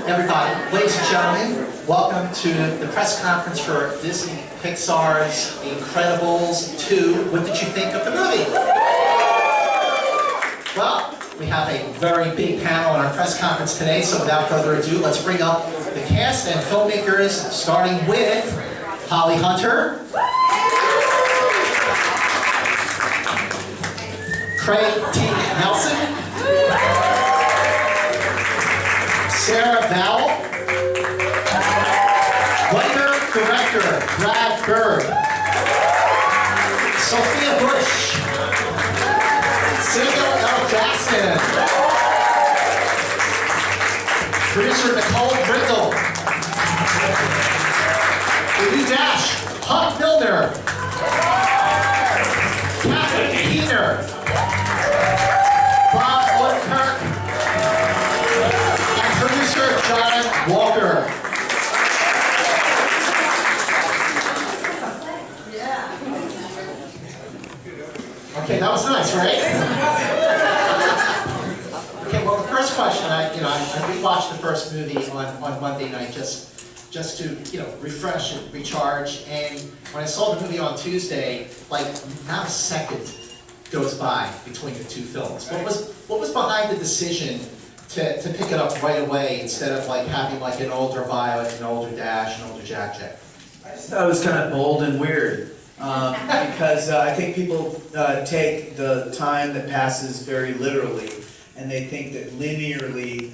Everybody, ladies and gentlemen, welcome to the press conference for Disney Pixar's Incredibles 2. What did you think of the movie? Well, we have a very big panel on our press conference today, so without further ado, let's bring up the cast and filmmakers, starting with Holly Hunter, Craig T. Nelson, Sarah Vowell, writer-director Brad Bird, Sophia Bush, Samuel L. Jackson, producer Nicole Grindle, Dash, Huck Milner, Odenkirk, Odenkirk, and producer John Walker. Okay, that was nice, right? Okay, well, the first question, I rewatched the first movie on Monday night just to refresh and recharge. And when I saw the movie on Tuesday, like not a second goes by between the two films. What was behind the decision to pick it up right away instead of like having like an older Violet, an older Dash, an older Jack? I just thought it was kind of bold and weird. Because I think people take the time that passes very literally, and they think that linearly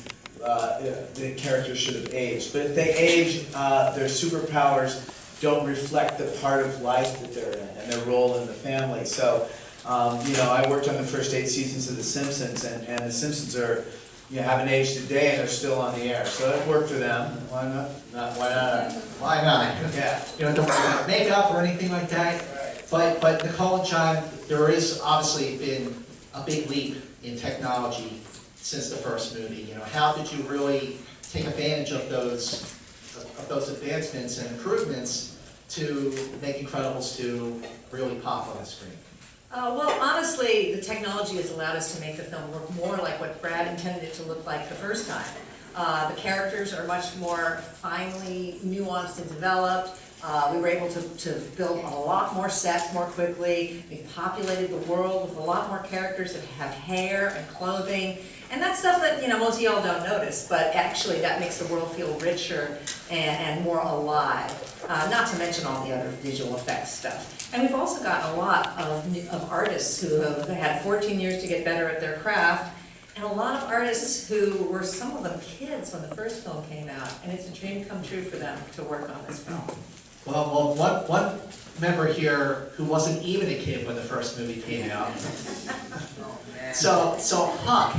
the characters should have aged. But if they age, their superpowers don't reflect the part of life that they're in and their role in the family. So, I worked on the first 8 seasons of The Simpsons, and The Simpsons are haven't aged a day and they're still on the air. So it worked for them. Why not? Why not? Yeah. Don't worry about makeup or anything like that. But Nicole and John, there has obviously been a big leap in technology since the first movie. How did you really take advantage of those advancements and improvements to make Incredibles 2 really pop on the screen? Well, honestly, the technology has allowed us to make the film look more like what Brad intended it to look like the first time. The characters are much more finely nuanced and developed. We were able to build a lot more sets more quickly. We've populated the world with a lot more characters that have hair and clothing. And that's stuff that most of y'all don't notice, but actually that makes the world feel richer and more alive. Not to mention all the other visual effects stuff. And we've also got a lot of artists who have had 14 years to get better at their craft, and a lot of artists who were some of them kids when the first film came out, and it's a dream come true for them to work on this film. Well, one member here who wasn't even a kid when the first movie came out. So Huck,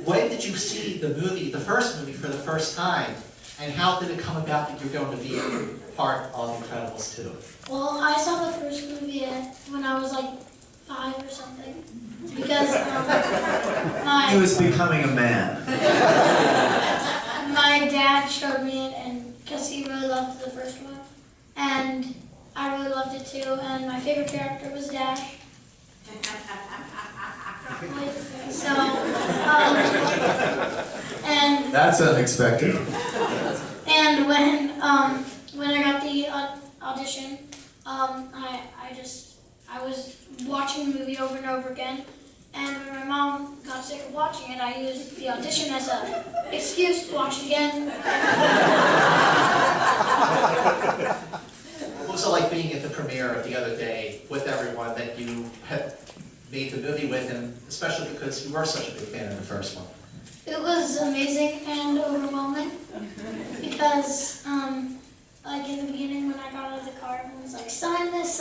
when did you see the first movie for the first time, and how did it come about that you're going to be part of Incredibles 2? Well, I saw the first movie when I was like 5 or something, because He was becoming a man. my dad showed me it, and because he really loved the first one, and I really loved it too, and my favorite character was Dash. So, and That's unexpected. And when I got the audition, I was watching the movie over and over again, and when my mom got sick of watching it, I used the audition as an excuse to watch it again. What was it like being at the premiere the other day with everyone that you had made the movie with, and especially because you were such a big fan of the first one? It was amazing and overwhelming because, like in the beginning when I got out of the car, everyone was like, sign this,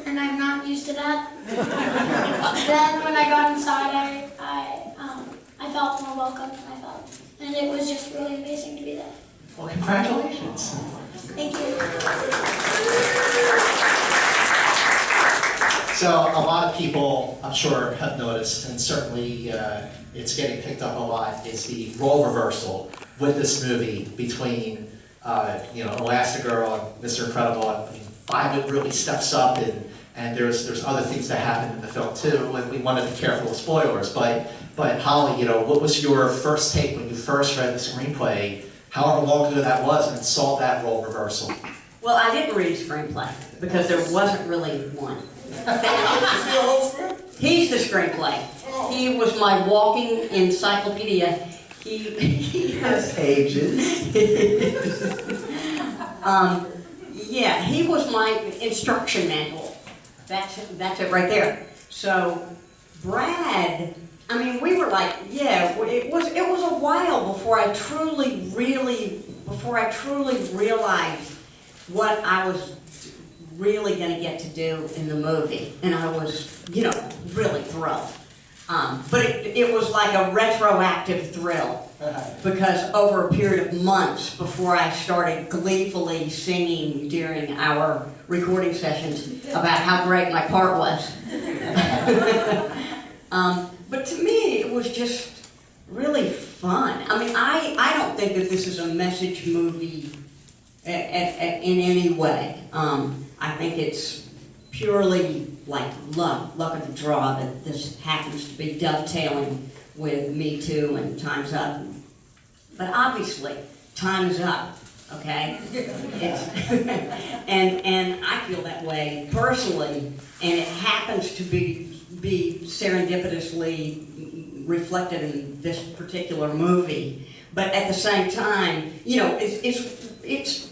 and I'm not used to that. Then when I got inside, I felt more welcome, and it was just really amazing to be there. Well, congratulations. Thank you. So a lot of people, I'm sure, have noticed, and certainly it's getting picked up a lot, is the role reversal with this movie between Elastigirl and Mr. Incredible. I mean, Violet really steps up, and there's other things that happen in the film too, and we want to be careful with spoilers, but But Holly, what was your first take when you first read the screenplay, however long ago that was, and saw that role reversal? Well, I didn't read a screenplay because there wasn't really one. He's the screenplay. He was my walking encyclopedia. He has Pages. yeah, he was my instruction manual. That's it right there. So Brad, I mean, we were like, yeah, it was a while before I truly realized what I was really going to get to do in the movie, and I was, really thrilled. But it was like a retroactive thrill, because over a period of months before I started gleefully singing during our recording sessions about how great my part was. But to me, it was just really fun. I mean, I don't think that this is a message movie in any way. I think it's purely like luck of the draw that this happens to be dovetailing with Me Too and Time's Up. But obviously, time is up, okay? And I feel that way personally, and it happens to be serendipitously reflected in this particular movie. But at the same time, it's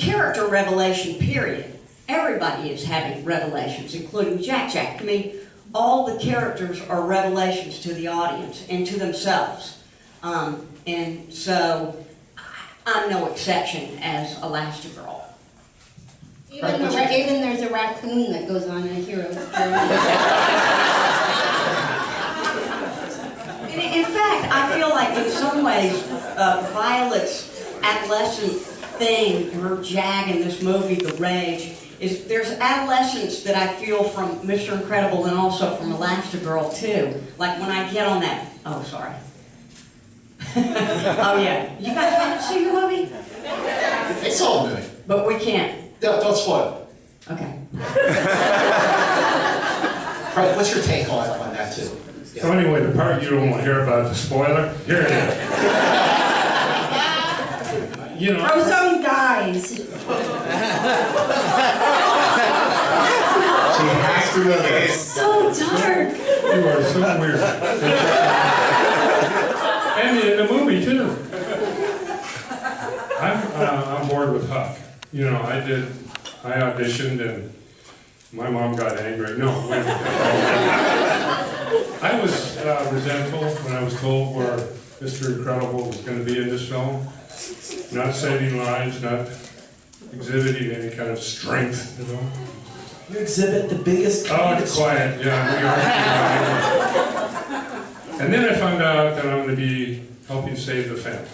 character revelation, period. Everybody is having revelations, including Jack Jack. I mean, all the characters are revelations to the audience and to themselves. And so, I'm no exception as Elastigirl. Even there's a raccoon that goes on a hero's journey. In fact, I feel like in some ways, Violet's adolescent thing, her jag in this movie, The Rage, is there's adolescence that I feel from Mr. Incredible and also from Elastigirl too. Like when I get on that, oh sorry. Oh yeah, you guys haven't seen the movie? They saw the movie. But we can't. Don't spoil it. Okay. Fred, what's your take on that too? So anyway, the part you don't want to hear about, the spoiler, here it is. Frozone dies. She has to know this. So dark. You are so weird. And in the movie too. I'm bored with Huck. I auditioned and my mom got angry. No, wait a minute. I was resentful when I was told where Mr. Incredible was going to be in this film. Not saving lives, not exhibiting any kind of strength, You exhibit the biggest Oh, kind it's of quiet, yeah, we are. And then I found out that I'm going to be helping save the family.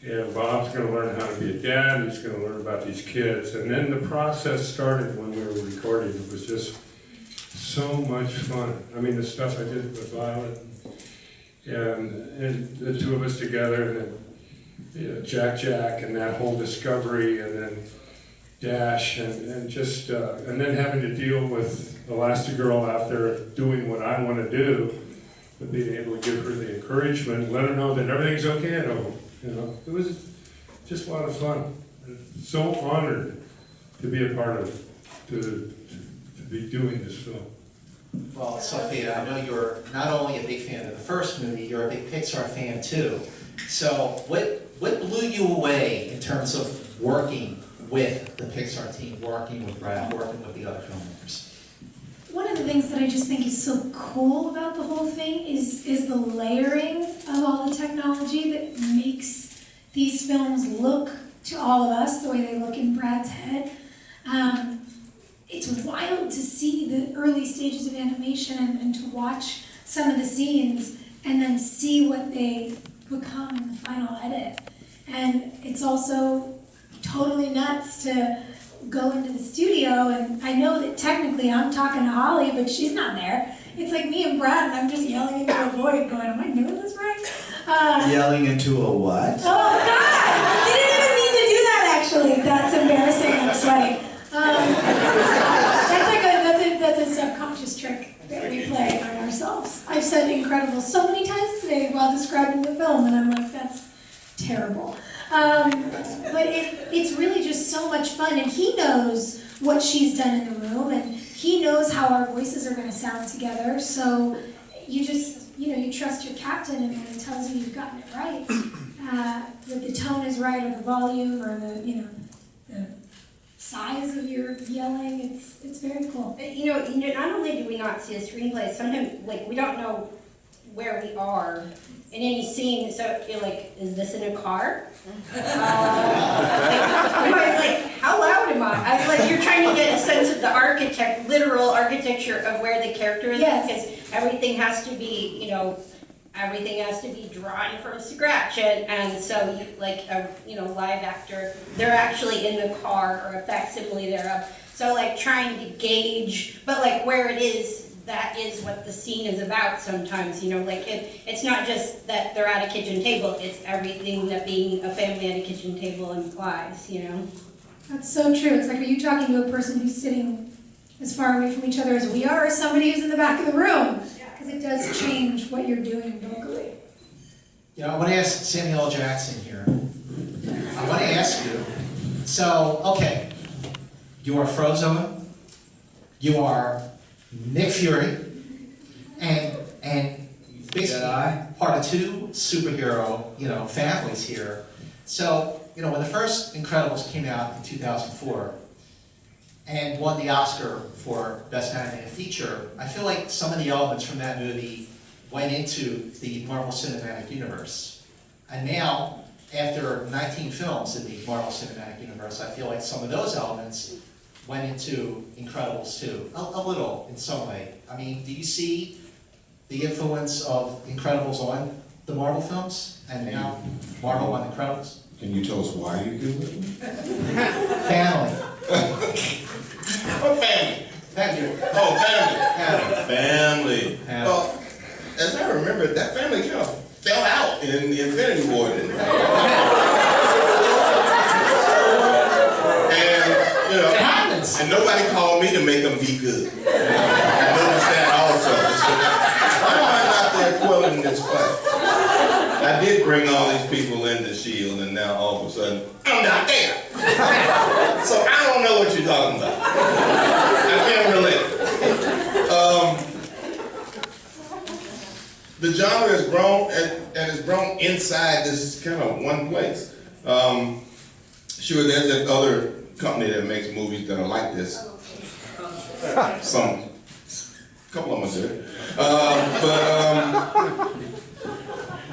Yeah, Bob's going to learn how to be a dad, he's going to learn about these kids. And then the process started when we were recording. It was just so much fun. I mean, the stuff I did with Violet, and the two of us together, and then Jack and that whole discovery, and then Dash, and just, and then having to deal with Elastigirl after doing what I want to do, but being able to give her the encouragement, let her know that everything's okay at home. It was just a lot of fun. So honored to be a part of it, to be doing this film. Well, Sophia, I know you're not only a big fan of the first movie, you're a big Pixar fan too. So what blew you away in terms of working with the Pixar team, working with Brad, working with the other filmmakers? One of the things that I just think is so cool about the whole thing is the layering of all the technology that makes these films look to all of us the way they look in Brad's head. It's wild to see the early stages of animation and to watch some of the scenes and then see what they become in the final edit. And it's also totally nuts to go into the studio, and I know that technically I'm talking to Holly, but she's not there. It's like me and Brad, and I'm just yelling into a void going, am I doing this right? Yelling into a what? Oh God! I didn't even mean to do that actually. That's embarrassing, I'm sweating. That's a subconscious trick that we play on ourselves. I I've said incredible so many times today while describing the film, and I'm like, that's terrible. But it's really just so much fun, and he knows what she's done in the room, and he knows how our voices are going to sound together, so you just, you trust your captain, and when he tells you you've gotten it right, that the tone is right, or the volume, or the size of your yelling, it's very cool. Not only do we not see a screenplay, sometimes, like, we don't know where we are in any scene, so you're like, is this in a car? How loud am I? Like, you're trying to get a sense of the literal architecture of where the character is, Yes. because everything has to be, everything has to be drawn from scratch, and so live actor, they're actually in the car, or a facsimile thereof. So like trying to gauge, but like where it is, that is what the scene is about sometimes, it's not just that they're at a kitchen table, it's everything that being a family at a kitchen table implies, That's so true. It's like, are you talking to a person who's sitting as far away from each other as we are, or somebody who's in the back of the room? Because it does change what you're doing vocally. I want to ask Samuel L. Jackson here. I want to ask you, so, okay, you are Frozone, you are Nick Fury, and basically part of two superhero, families here. So, when the first Incredibles came out in 2004, and won the Oscar for Best Animated Feature, I feel like some of the elements from that movie went into the Marvel Cinematic Universe. And now, after 19 films in the Marvel Cinematic Universe, I feel like some of those elements went into Incredibles too. A little, in some way. I mean, do you see the influence of Incredibles on the Marvel films? And now, Marvel on Incredibles? Can you tell us why you do it? Family. What family? Family. Oh, family. Family. Family. Well, as I remember, that family kind of fell out in the Infinity War, didn't it? And, It happens. And nobody called me to make them be good. I noticed that also. So, why am I not there quelling this fight? I did bring all these people into S.H.I.E.L.D. and now all of a sudden, I'm not there. So I don't know what you're talking about. I can't relate. The genre has grown and has grown inside this kind of one place. Sure, there's that other company that makes movies that are like this. A couple of them are good. But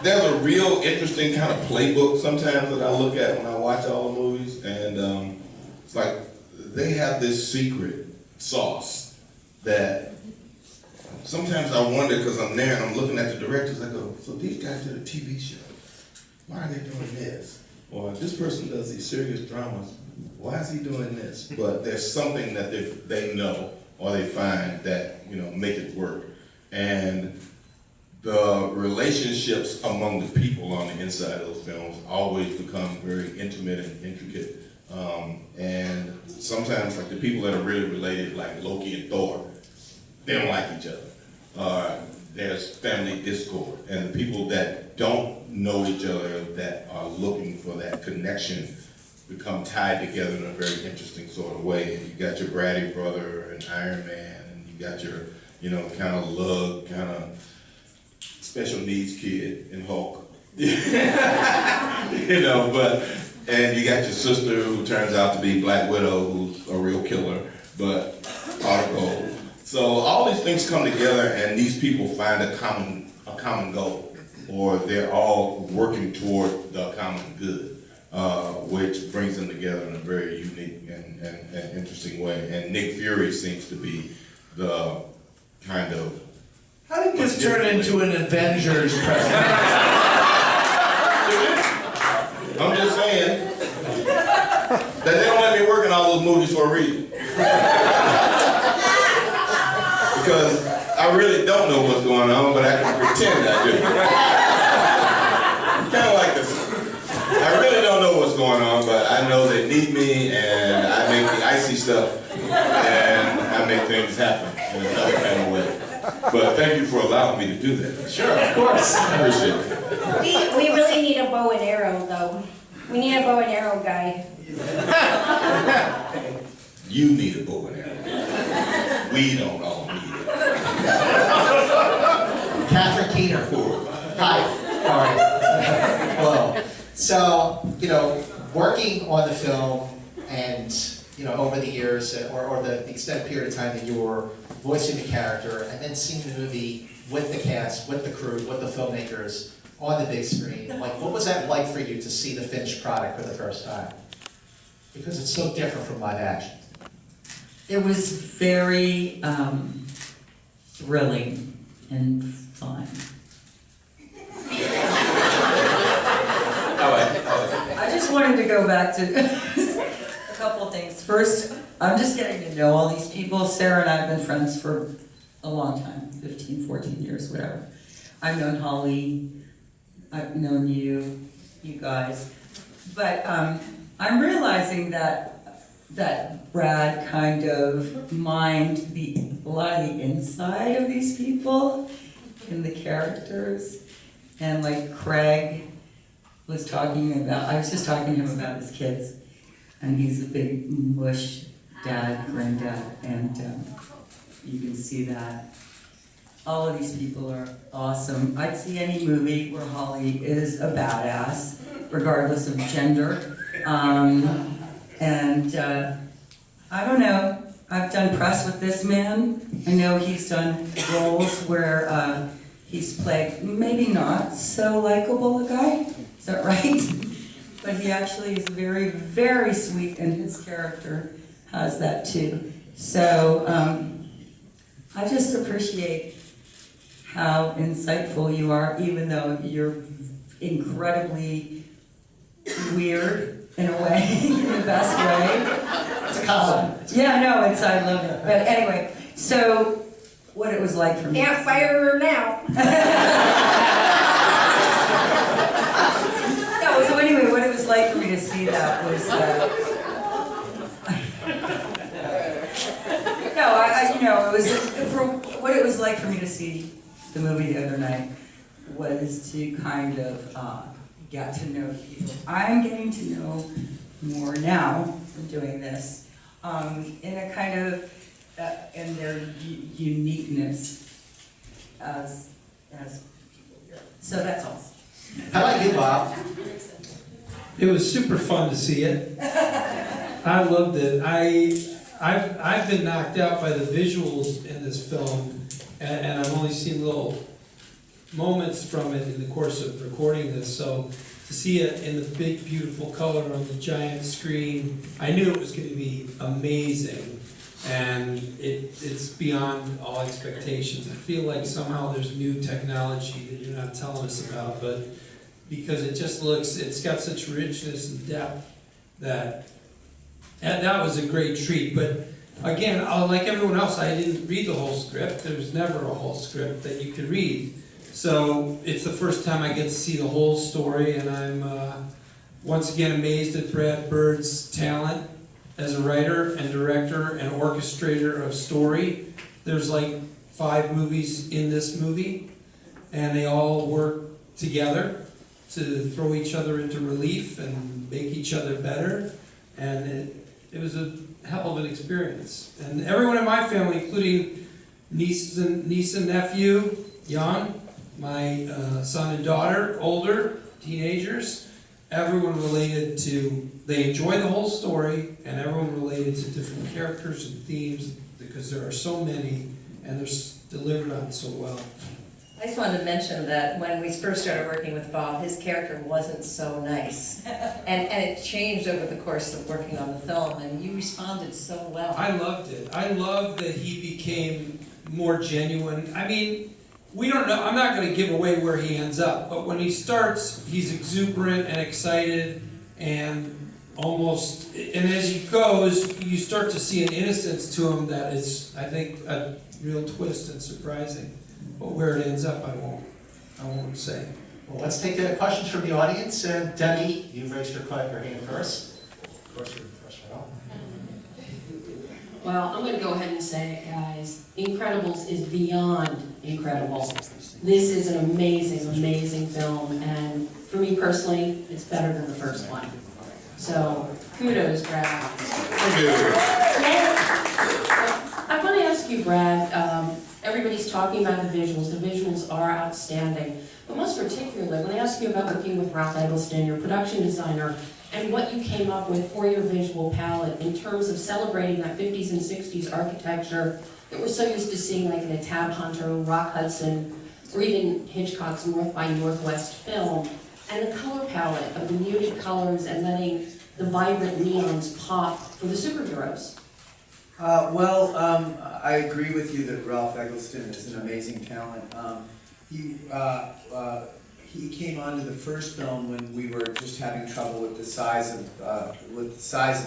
there's a real interesting kind of playbook sometimes that I look at when I watch all the movies, and it's like they have this secret sauce that sometimes I wonder, because I'm there and I'm looking at the directors, I go, so these guys did a TV show. Why are they doing this? Or this person does these serious dramas. Why is he doing this? But there's something that they know or they find that, make it work. And the relationships among the people on the inside of those films always become very intimate and intricate. And sometimes, like the people that are really related, like Loki and Thor, they don't like each other. There's family discord. And the people that don't know each other, that are looking for that connection, become tied together in a very interesting sort of way. And you got your bratty brother and Iron Man, and you got your, kind of lug, kind of special needs kid in Hulk. And you got your sister who turns out to be Black Widow, who's a real killer, but article. So all these things come together, and these people find a common goal, or they're all working toward the common good, which brings them together in a very unique and interesting way. And Nick Fury seems to be the kind of... How did this turn into an Avengers presentation? I'm just saying that they don't let me work in all those movies for a reason. Because I really don't know what's going on, but I can pretend I do. Kind of like this. I really don't know what's going on, but I know they need me, and I make the icy stuff, and I make things happen in another kind of way. But thank you for allowing me to do that. Sure, of course. I appreciate it. We really need a bow and arrow, though. We need a bow and arrow guy. You need a bow and arrow. We don't all need it. Catherine Keener. Hi. All right. Hello. So, you know, working on the film and, you know, over the years, or the extended period of time that you were voicing the character, and then seeing the movie with the cast, with the crew, with the filmmakers on the big screen, like, what was that like for you to see the finished product for the first time? Because it's so different from live action. It was very thrilling and fun. I just wanted to go back to a couple of things. First, I'm just getting to know all these people. Sarah and I have been friends for a long time, 15, 14 years, whatever. I've known Holly, I've known you guys. But I'm realizing that Brad kind of mined a lot of the inside of these people in the characters. And like Craig was talking about, I was just talking to him about his kids. And he's a big mush dad, granddad, and you can see that. All of these people are awesome. I'd see any movie where Holly is a badass, regardless of gender. I don't know, I've done press with this man. I know he's done roles where he's played maybe not so likable a guy, is that right? But he actually is very, very sweet, and his character has that too. So I just appreciate how insightful you are, even though you're incredibly weird in a way, in the best way. It's a compliment. Yeah, no, I love it. But anyway, so what it was like for me. Can't fire her now. No, so anyway, what it was like for me to see that was, it was, what it was like for me to see the movie the other night was to kind of get to know people. I'm getting to know more now from doing this, in a kind of, in their uniqueness as people here. So that's all. How about you, Bob? It was super fun to see it. I loved it. I've been knocked out by the visuals in this film, and I've only seen little moments from it in the course of recording this. So to see it in the big, beautiful color on the giant screen, I knew it was going to be amazing, and it's beyond all expectations. I feel like somehow there's new technology that you're not telling us about, but because it just looks, it's got such richness and depth and that was a great treat. But again, like everyone else, I didn't read the whole script. There's never a whole script that you could read. So it's the first time I get to see the whole story, and I'm once again amazed at Brad Bird's talent as a writer and director and orchestrator of story. There's like 5 movies in this movie, and they all work together to throw each other into relief and make each other better. And it was a hell of an experience. And everyone in my family, including niece and nephew, young, my son and daughter, older, teenagers, everyone related to, they enjoyed the whole story, and everyone related to different characters and themes, because there are so many, and they're delivered on so well. I just wanted to mention that when we first started working with Bob, his character wasn't so nice. And it changed over the course of working on the film, and you responded so well. I loved it. I love that he became more genuine. I mean, we don't know, I'm not going to give away where he ends up, but when he starts, he's exuberant and excited and almost, and as he goes, you start to see an innocence to him that is, I think, a real twist and surprising. But where it ends up, I won't say. Well, let's take the questions from the audience. Debbie, you raised your hand first. Of course, you're the first one. Well, I'm gonna go ahead and say it, guys. Incredibles is beyond incredible. This is an amazing, amazing film, and for me personally, it's better than the first one. So, kudos, Brad. Thank you. I want to ask you, Brad, everybody's talking about the visuals. The visuals are outstanding. But most particularly, I want to ask you about working with Ralph Eggleston, your production designer, and what you came up with for your visual palette in terms of celebrating that 50s and 60s architecture that we're so used to seeing like in a Tab Hunter, Rock Hudson, or even Hitchcock's North by Northwest film, and the color palette of the muted colors and letting the vibrant neons pop for the superheroes. I agree with you that Ralph Eggleston is an amazing talent. He came onto the first film when we were just having trouble with the size of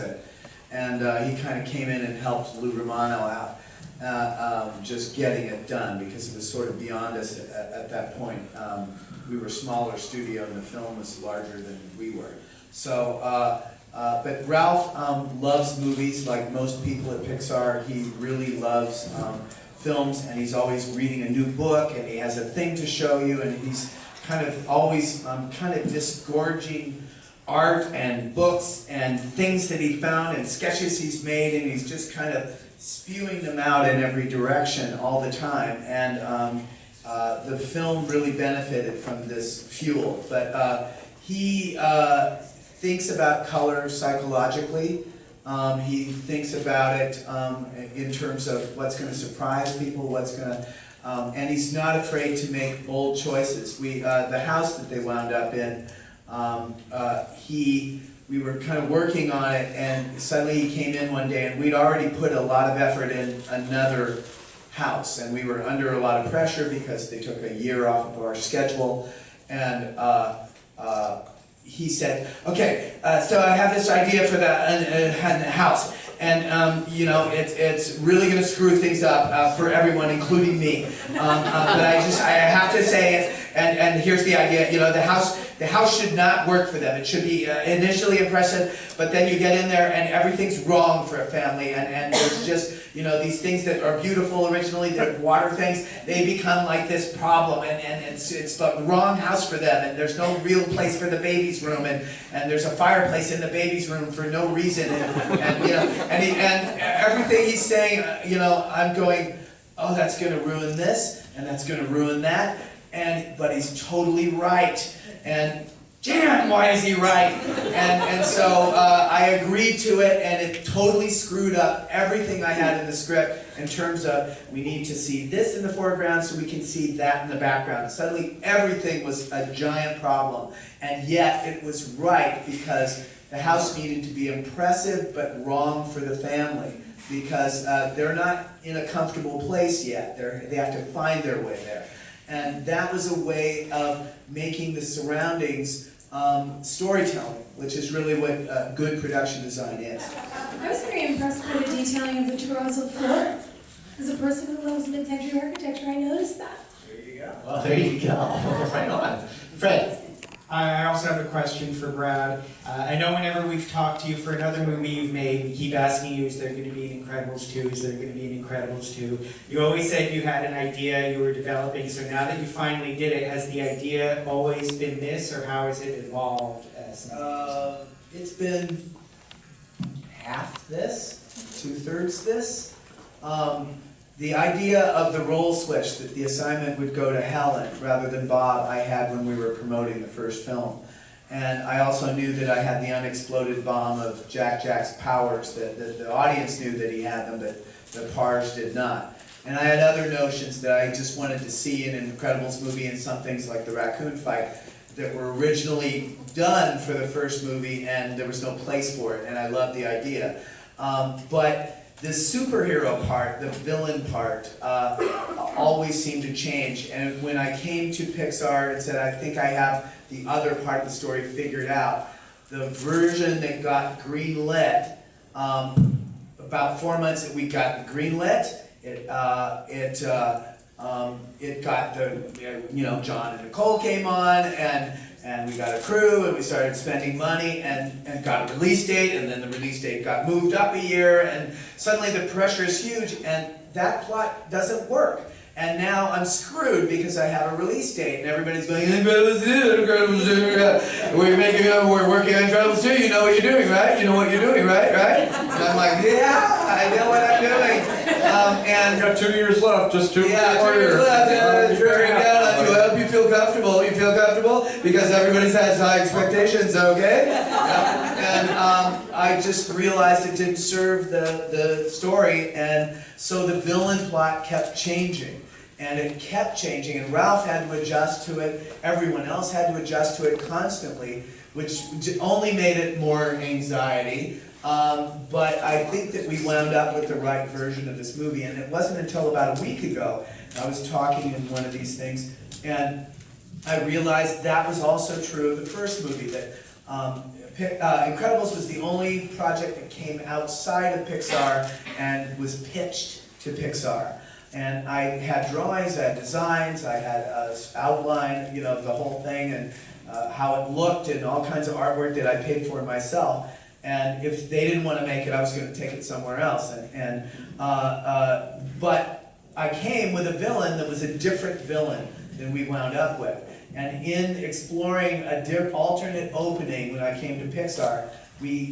it, and he kind of came in and helped Lou Romano out, just getting it done because it was sort of beyond us at that point. We were a smaller studio, and the film was larger than we were. So, but Ralph loves movies like most people at Pixar. He really loves films, and he's always reading a new book, and he has a thing to show you, and he's kind of always kind of disgorging art and books and things that he found and sketches he's made, and he's just kind of spewing them out in every direction all the time. And the film really benefited from this fuel. But he thinks about color psychologically. He thinks about it in terms of what's going to surprise people, what's going to, and he's not afraid to make bold choices. The house that they wound up in, we were kind of working on it, and suddenly he came in one day, and we'd already put a lot of effort in another house, and we were under a lot of pressure because they took a year off of our schedule, and he said, okay, so I have this idea for the house, and you know, it's really going to screw things up for everyone, including me. But I have to say it, and here's the idea. You know, the house should not work for them. It should be initially impressive, but then you get in there and everything's wrong for a family, and there's just, you know, these things that are beautiful originally, the water things, they become like this problem, and it's the wrong house for them, and there's no real place for the baby's room, and there's a fireplace in the baby's room for no reason, and you know, and everything he's saying, you know, I'm going, oh, that's going to ruin this, and that's going to ruin that, but he's totally right, and damn, why is he right? And so I agreed to it, and it totally screwed up everything I had in the script in terms of we need to see this in the foreground so we can see that in the background. Suddenly everything was a giant problem, and yet it was right because the house needed to be impressive but wrong for the family because they're not in a comfortable place yet. They have to find their way there. And that was a way of making the surroundings storytelling, which is really what good production design is. I was very impressed by the detailing of the terrazzo floor. As a person who loves mid-century architecture, I noticed that. There you go. Well, there you go. Right on. Fred. I also have a question for Brad. I know whenever we've talked to you for another movie you've made, we keep asking you, is there going to be an Incredibles 2? Is there going to be an Incredibles 2? You always said you had an idea you were developing, so now that you finally did it, has the idea always been this, or how has it evolved? It's been half this, 2/3 this. The idea of the role switch, that the assignment would go to Helen rather than Bob, I had when we were promoting the first film. And I also knew that I had the unexploded bomb of Jack's powers, that the audience knew that he had them, but the Pars did not. And I had other notions that I just wanted to see in an Incredibles movie, and some things like the raccoon fight that were originally done for the first movie, and there was no place for it, and I loved the idea. But the superhero part, the villain part, always seemed to change. And when I came to Pixar and said, I think I have the other part of the story figured out, the version that got greenlit, about 4 months that we got greenlit, it got the, you know, John and Nicole came on, and and we got a crew, and we started spending money, and got a release date, and then the release date got moved up a year, and suddenly the pressure is huge, and that plot doesn't work. And now I'm screwed because I have a release date, and everybody's going, Incredibles 2, Incredibles 2, we're working on Incredibles 2, you know what you're doing, right? You know what you're doing, right? And I'm like, yeah, I know what I'm doing. And You got 2 years left, just 2 more years. yeah, 2 years left, and I hope you feel comfortable. You feel comfortable? Because everybody has high expectations, okay? And I just realized it didn't serve the story, and so the villain plot kept changing. And it kept changing, and Ralph had to adjust to it, everyone else had to adjust to it constantly, which only made it more anxiety. But I think that we wound up with the right version of this movie, and it wasn't until about a week ago, I was talking in one of these things, and I realized that was also true of the first movie, that Incredibles was the only project that came outside of Pixar and was pitched to Pixar. And I had drawings, I had designs, I had an outline, you know, of the whole thing, and how it looked, and all kinds of artwork that I paid for myself. And if they didn't want to make it, I was going to take it somewhere else. But I came with a villain that was a different villain than we wound up with. And in exploring a alternate opening when I came to Pixar,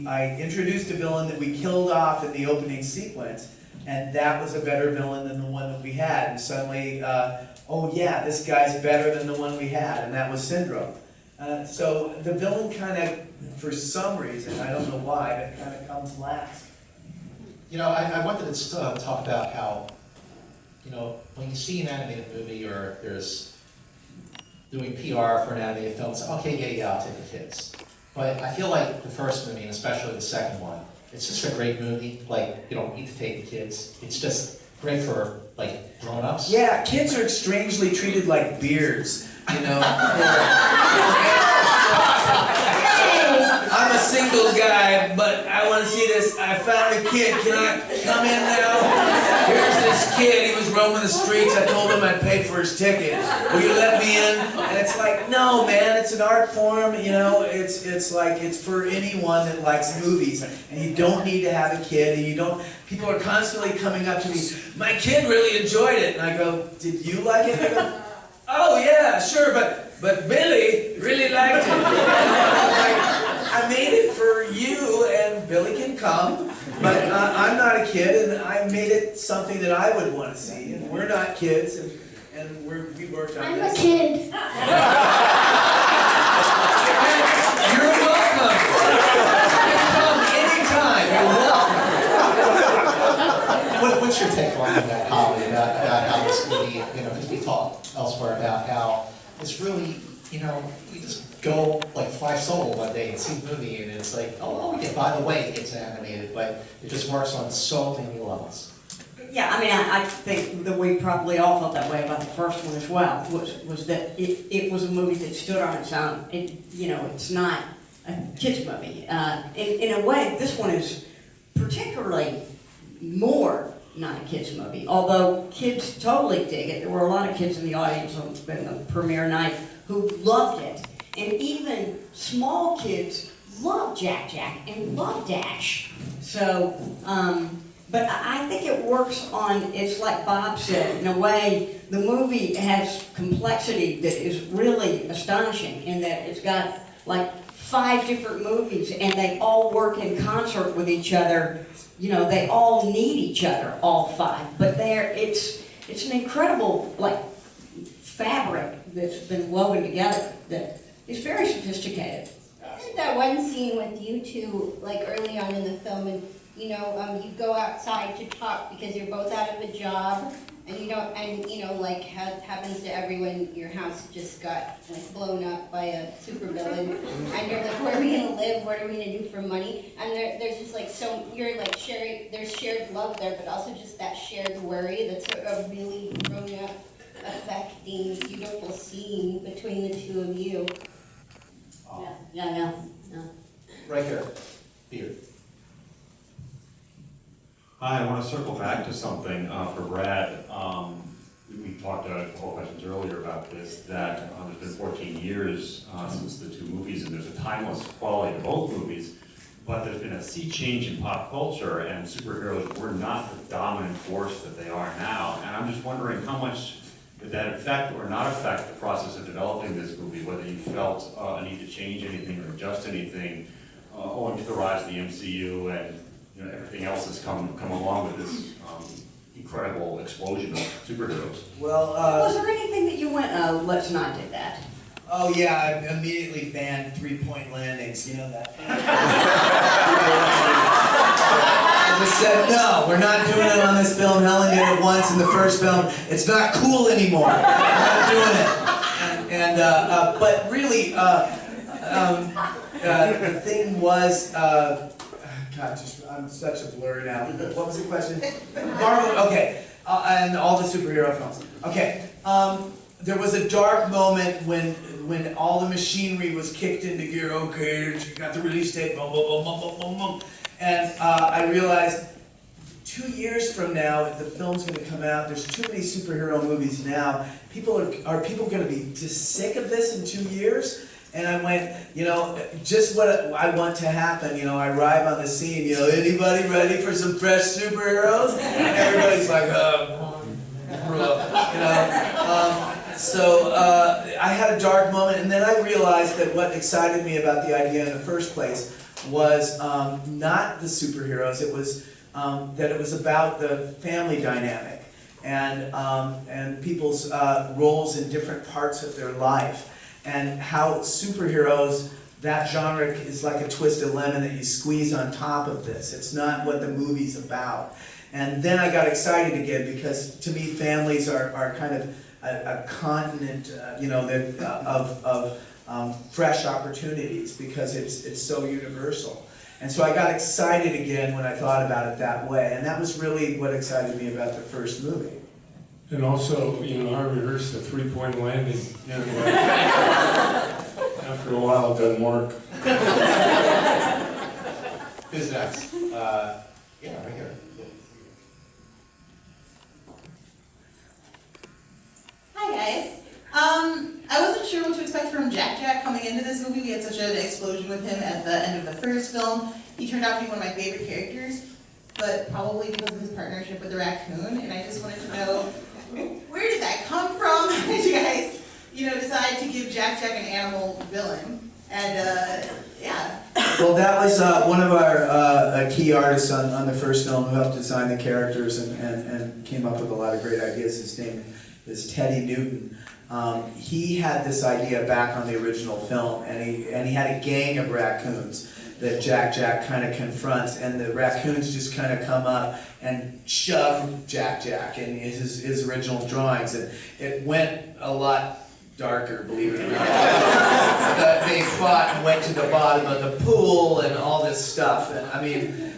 I introduced a villain that we killed off in the opening sequence, and that was a better villain than the one that we had. And suddenly, oh yeah, this guy's better than the one we had, and that was Syndrome. So the villain kind of, for some reason, I don't know why, but kind of comes last. You know, I wanted to talk about how, you know, when you see an animated movie or there's doing PR for an animated film, it's okay, yeah, I'll take the kids. But I feel like the first movie, and especially the second one, it's just a great movie. Like, you don't need to take the kids. It's just great for, like, grown-ups. Yeah, kids are strangely treated like beers, you know. I'm a single guy, but I want to see this. I found a kid. Can I come in now? Here's this kid. He was roaming the streets. I told him I'd pay for his ticket. Will you let me in? And it's like, no, man. It's an art form. You know, it's like it's for anyone that likes movies. And you don't need to have a kid. And you don't. People are constantly coming up to me. My kid really enjoyed it. And I go, did you like it? And they go, oh yeah, sure, but Billy really liked it. I made it for you, and Billy can come, but I'm not a kid, and I made it something that I would want to see, and we're not kids, and we worked on this. I'm a kid. You're welcome. You can come anytime. You're welcome. What's your take on that, Holly, about how this movie, you know, because we talked elsewhere about how it's really, you know, you just go like fly solo one day and see the movie, and it's like, oh yeah, by the way, it's animated, but it just works on so many levels. Yeah, I mean, I think that we probably all felt that way about the first one as well, was that it was a movie that stood on its own. You know, it's not a kid's movie. In a way, this one is particularly more not a kid's movie, although kids totally dig it. There were a lot of kids in the audience on the premiere night who loved it. And even small kids love Jack and love Dash. So, but I think it works on, it's like Bob said, in a way, the movie has complexity that is really astonishing in that it's got like 5 different movies and they all work in concert with each other. You know, they all need each other, all 5. But it's an incredible, like, fabric that's been woven together that is very sophisticated. Isn't that one scene with you two, like early on in the film, and you know, you go outside to talk because you're both out of a job, and you don't, and you know, like happens to everyone, your house just got like blown up by a supervillain, and you're like, where are we gonna live? What are we gonna do for money? And there's just like you're like sharing. There's shared love there, but also just that shared worry. That's a really grown up, affecting, beautiful scene between the two of you. Yeah. Right there, Beard. Hi, I want to circle back to something for Brad. We talked a couple questions earlier about this, that there's been 14 years since the two movies, and there's a timeless quality to both movies, but there's been a sea change in pop culture, and superheroes were not the dominant force that they are now. And I'm just wondering how much did that affect or not affect the process of developing this movie, whether you felt a need to change anything or adjust anything owing to the rise of the MCU and everything else that's come along with this incredible explosion of superheroes. Well, Was there anything that you went, let's not do that? oh yeah, I immediately banned three-point landings, you know that? I just said, no, we're not doing it on this film. Helen did it once in the first film. It's not cool anymore. We're not doing it. But really, the thing was, God, I'm such a blur now. What was the question? Marvel, okay, and all the superhero films. Okay, there was a dark moment when all the machinery was kicked into gear. Okay, you got the release date, boom, boom, boom, boom, boom, boom, boom. And I realized 2 years from now, if the film's going to come out, there's too many superhero movies now. Are people going to be just sick of this in 2 years? And I went, just what I want to happen. I arrive on the scene, anybody ready for some fresh superheroes? And everybody's like, So I had a dark moment, and then I realized that what excited me about the idea in the first place was not the superheroes. It was that it was about the family dynamic and people's roles in different parts of their life, and how superheroes, that genre is like a twisted lemon that you squeeze on top of this. It's not what the movie's about. And then I got excited again because to me families are kind of a continent, of fresh opportunities because it's so universal. And so I got excited again when I thought about it that way, and that was really what excited me about the first movie. And also, I rehearsed the three-point landing. After a while, it doesn't work. Who's next? Yeah, right here. Hi guys. I wasn't sure what to expect from Jack coming into this movie. We had such an explosion with him at the end of the first film. He turned out to be one of my favorite characters, but probably because of his partnership with the raccoon. And I just wanted to know, where did that come from? How did you guys, decide to give Jack an animal villain? And yeah. Well, that was one of our key artists on the first film who helped design the characters and came up with a lot of great ideas. His name is Teddy Newton. He had this idea back on the original film, and he had a gang of raccoons that Jack kind of confronts, and the raccoons just kind of come up and shove Jack in his original drawings, and it went a lot darker, believe it or not. They fought and went to the bottom of the pool and all this stuff, and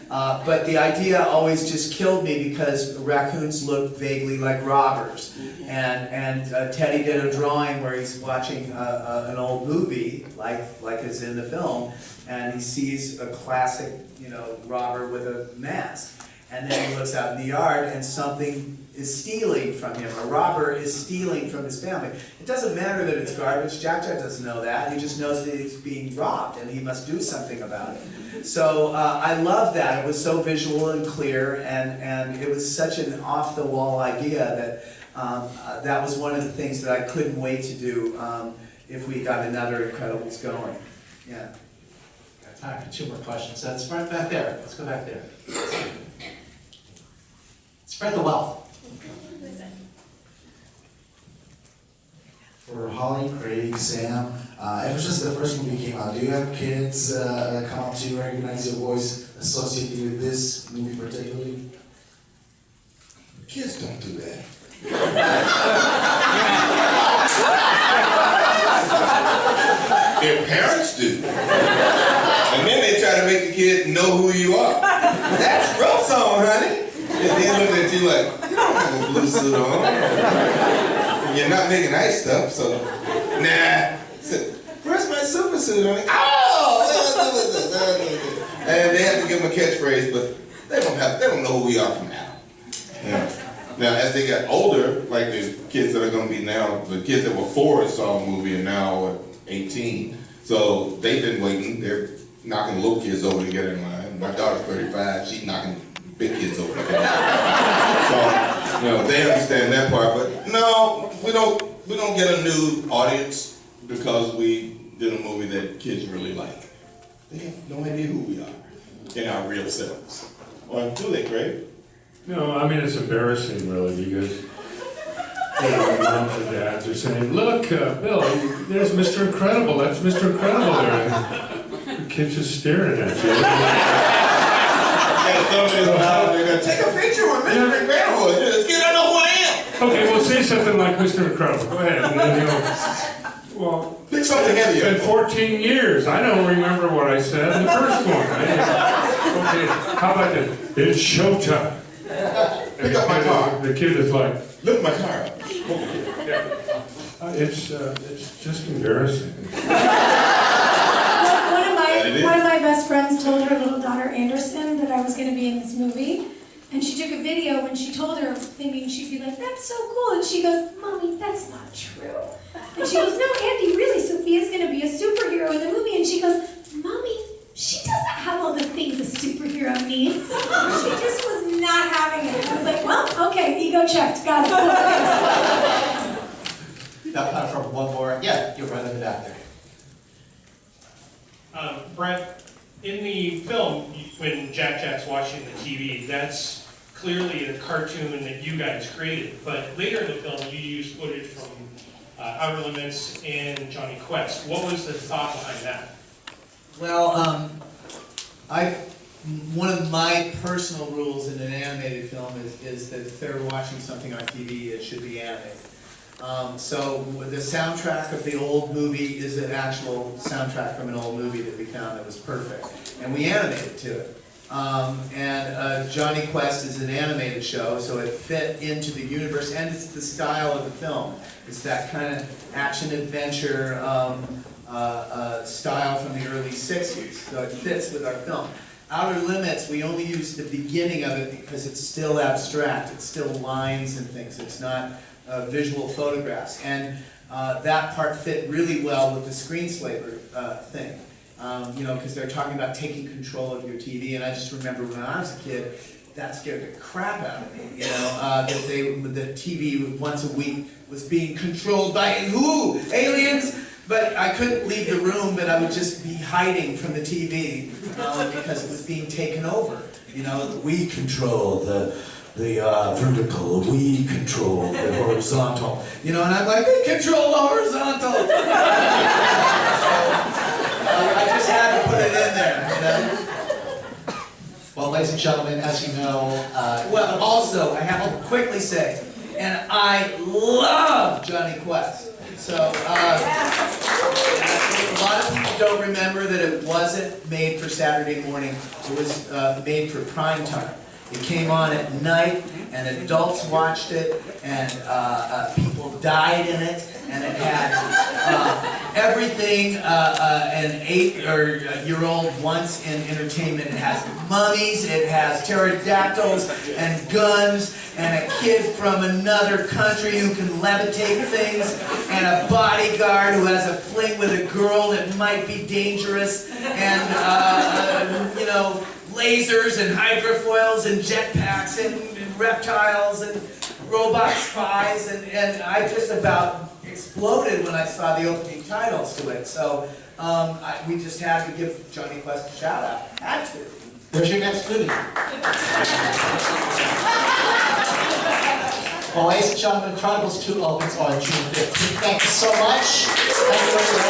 but the idea always just killed me because raccoons look vaguely like robbers. And Teddy did a drawing where he's watching an old movie, like is in the film, and he sees a classic, robber with a mask. And then he looks out in the yard and something is stealing from him. A robber is stealing from his family. It doesn't matter that it's garbage. Jack doesn't know that. He just knows that he's being robbed and he must do something about it. So I love that. It was so visual and clear, and it was such an off-the-wall idea that that was one of the things that I couldn't wait to do if we got another Incredibles going. Yeah. Got time for 2 more questions. So let's right back there. Let's go back there. Spread the wealth. For Holly, Craig, Sam, ever since the first movie came out, do you have kids that come up to you, recognize your voice, associate you with this movie particularly? Kids don't do that. Their parents do. And then they try to make the kid know who you are. That's Frozone, honey. And they look at you like, you don't have a blue suit on. And you're not making ice stuff, so, nah. So, where's my super suit, honey? Oh! And they have to give them a catchphrase, but they don't know who we are from now. Yeah. Now, as they got older, like the kids that are going to be now, the kids that were 4 and saw the movie and now are 18. So they've been waiting. They're knocking little kids over to get in line. My daughter's 35. She's knocking big kids over to get in line. So, you know, they understand that part. But no, we don't get a new audience because we did a movie that kids really like. They have no idea who we are in our real selves. Or do they, Craig? No, I mean, it's embarrassing, really, because moms and dads are saying, look, Bill, there's Mr. Incredible. That's Mr. Incredible there. The kid's just staring at you. And somebody's out there going to take a picture with Mr. Incredible. Just get to know who I am. Okay, well, say something like Mr. Incredible. Go ahead. And then, you know, well, pick something heavier. It's been 14 years. I don't remember what I said in the first one. Okay, how about this? It's showtime. Pick up my car. The kid is like, lift my car up. It's just embarrassing. One of my best friends told her little daughter Anderson that I was going to be in this movie, and she took a video when she told her, thinking she'd be like, "That's so cool," and she goes, "Mommy, that's not true." And she goes, "No, Auntie, really, Sophia's going to be a superhero in the movie," and she goes, "Mommy, she doesn't have all the things a superhero needs." She just was not having it. I was like, well, okay, ego checked, got it. Now, time for one more. Yeah, you're right in the back there. Brett, in the film, when Jack's watching the TV, that's clearly a cartoon that you guys created. But later in the film, you used footage from Outer Limits and Johnny Quest. What was the thought behind that? Well, one of my personal rules in an animated film is that if they're watching something on TV, it should be animated. So the soundtrack of the old movie is an actual soundtrack from an old movie that we found that was perfect, and we animated to it. Johnny Quest is an animated show, so it fit into the universe, and it's the style of the film. It's that kind of action-adventure style from the early 60s, so it fits with our film. Outer Limits, we only use the beginning of it because it's still abstract. It's still lines and things. It's not visual photographs. And that part fit really well with the screenslaver thing. You know, because they're talking about taking control of your TV. And I just remember when I was a kid, that scared the crap out of me. You know, the TV once a week was being controlled by who? Aliens? But I couldn't leave the room, but I would just be hiding from the TV because it was being taken over. You know, we control the vertical, we control the horizontal. You know, and I'm like, they control the horizontal. I just had to put it in there, you know? Well, ladies and gentlemen, as you know... well, also, I have to quickly say, and I love Johnny Quest. So, a lot of people don't remember that it wasn't made for Saturday morning. It was made for prime time. It came on at night, and adults watched it, and people died in it, and it had everything an 8-year-old wants in entertainment. It has mummies, it has pterodactyls, and guns, and a kid from another country who can levitate things, and a bodyguard who has a fling with a girl that might be dangerous, and, you know, lasers and hydrofoils and jetpacks and reptiles and robot spies, and I just about exploded when I saw the opening titles to it. So we just had to give Johnny Quest a shout out. Had to. There's your next movie. Well, ladies and gentlemen, Incredibles 2 opens on June 15th. Thank you so much. Thank you everyone.